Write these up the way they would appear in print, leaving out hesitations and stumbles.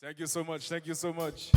Thank you so much. Thank you so much.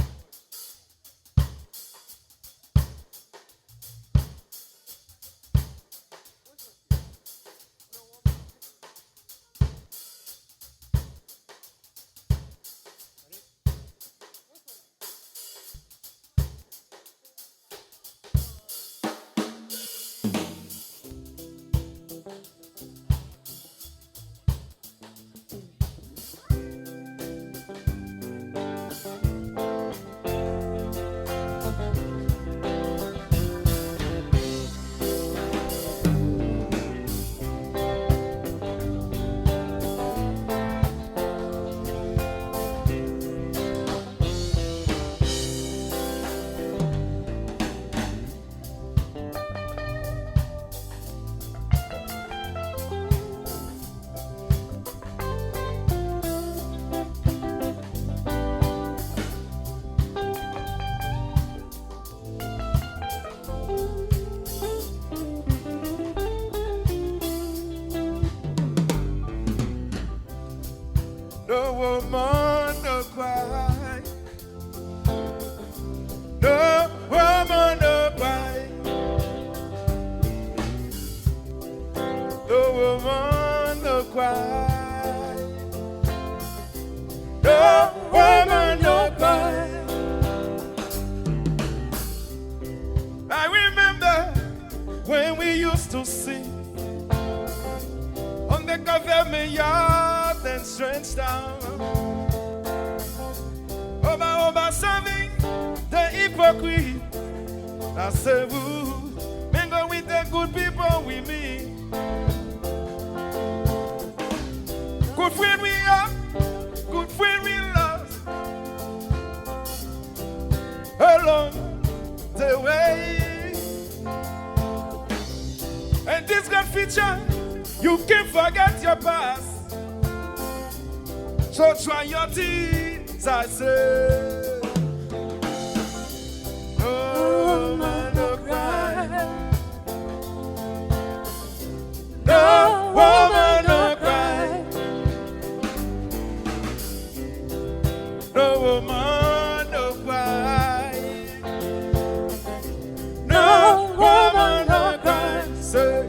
No woman, no cry. No woman, no cry. No woman, no cry. No woman, no cry. I remember when we used to sing on the government yard and strange town. Over serving the hypocrite. I say, woo, mingle with the good people with me. Good friend we are, good friend we lost. Along the way. And this God feature, you can't forget your past. So try your teeth, I say. No man, no cry. No woman, no cry. No woman, no cry. No woman, no cry. Say.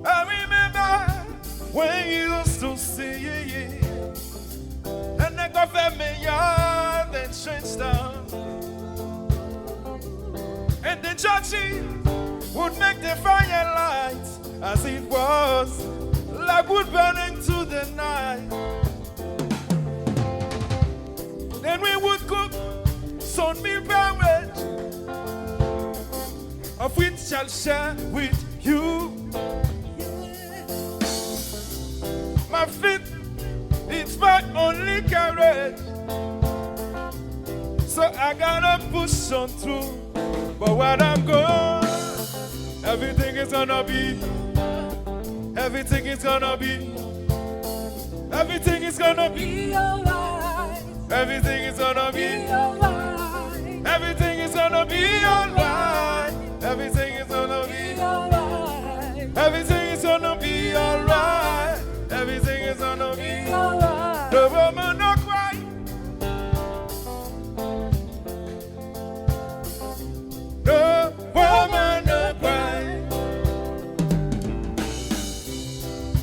I remember when you used to see and I got familiar then changed down. And the judges would make the fire light as it was like wood burning to the night. Then we would cook some meal porridge, of which shall share with you. My feet, it's my only carriage, so I gotta push on through. But when I'm gone, everything is gonna be, everything is gonna be, everything is gonna be alright. Everything is gonna be alright. Everything is gonna be alright. Everything is gonna be alright. Everything is gonna be alright. Everything is gonna be alright. The woman no cry. The woman no cry.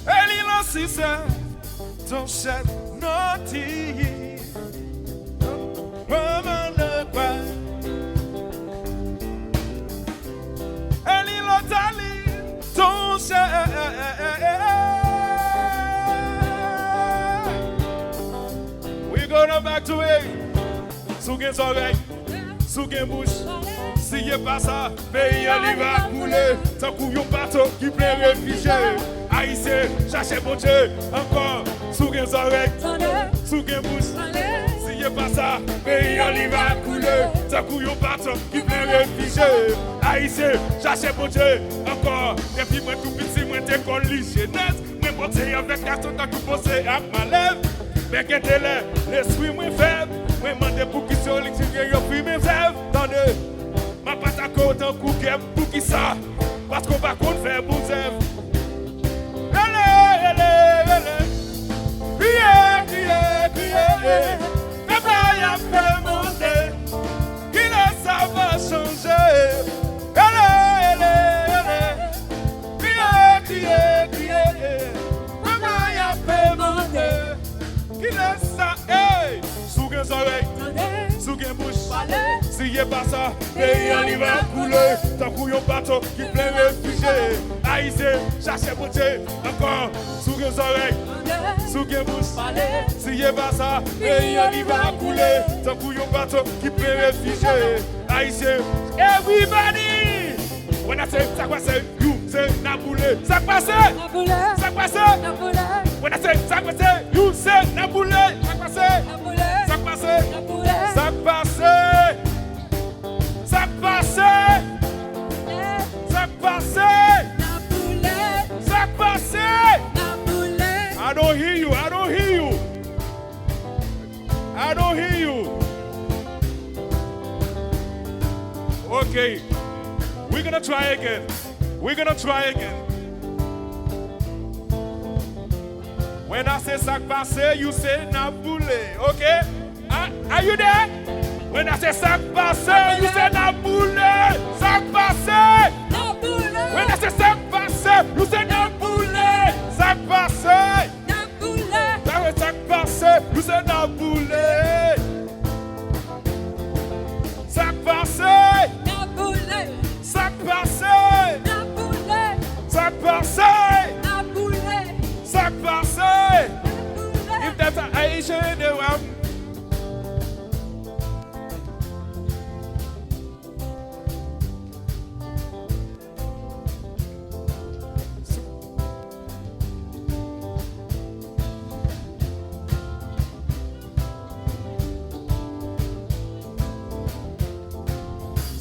Ellie lost his son. Don't shed no tears. Woman no cry. Ellie lost Ali. Don't shed. Gonna back to it. Sous les oreilles, sous les bouches. Si y'a pas ça, pays en va couler. Tant qu'on y a un bateau qui peut réfugier. Haïtien, cherchez mon Dieu. Encore, sous les oreilles, sous les bouches. Si y'a pas ça, pays en va couler. Tant qu'on y a un bateau qui peut réfugier. Haïtien, cherchez mon Dieu. Encore, et puis moi tout petit, moi t'es qu'on lit jeunesse. Moi monter avec carton tant qu'on possède à ma lèvre. Mais qu'est-ce que l'esprit moins faible, moi demande pour qui sur l'extérieur, yo puis mes rêves. Attendez, ma patte à côté en coup pour qui ça, parce qu'on va qu'on faire bon rêve. Allez, allez, allez, yeah, yeah. Qui laisse ça? Hey! Sous les oreilles, sous les bouches. Si y'a pas ça, pays en va couler. Tant qu'on y a bateau qui plein réfugiés. Haïtien, cherchez pour Dieu. Encore, sous les oreilles, sous les bouches. Si y'a pas ça, pays en va couler. Tant qu'on y a bateau qui plein réfugiés. Haïtien, everybody! When I say, ça quoi c'est? You say, Naboulé. Ça passe? Ça passe? When I say, ça quoi c'est? You say, Naboulé. Ça passe? Ça passe? Ça passe? Ça passe? Ça passe? Ça passe? I don't hear you. I don't hear you. I don't hear you. Okay. We're gonna try again. We're gonna try again. When I say sac passé, you say Naboulé. Okay? Are you there? When I say sac passé, you say Naboulé. Sac passé. When I say sac passé, you say Naboulé. Sac passé. Sac passé, you say Naboulé. Sac passé. Sac passé. Sac passé. Sac passé. If that's an Asian, then I'm.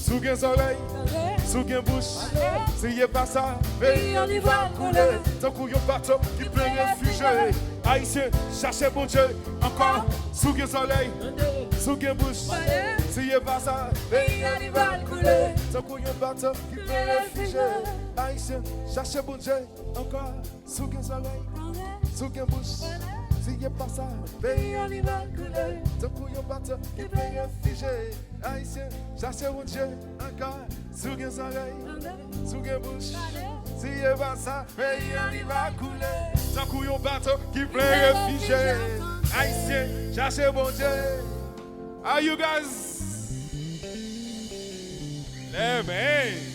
Sous les oreilles, sous les bouches, si y'a pas ça, pays en va couler. Tant qu'on y a bateau qui peut réfugier. Haïtien, cherchez bon Dieu, encore sous les oreilles, sous les bouches, si y'a pas ça, pays en va couler. Tant qu'on y a bateau qui peut réfugier. Haïtien, cherchez bon Dieu, encore sous les oreilles, sous les bouches. Si y'a pas ça, pays en va couler. Tant qu'on y a bateau qui peut réfugier. Haïtien, cherchez mon Dieu, encore sous les oreilles, sous les bouches. Si y'a pas ça, pays en va couler. Tant qu'on y a bateau qui peut réfugier. Haïtien, cherchez mon Dieu. Are you guys? Yeah, man.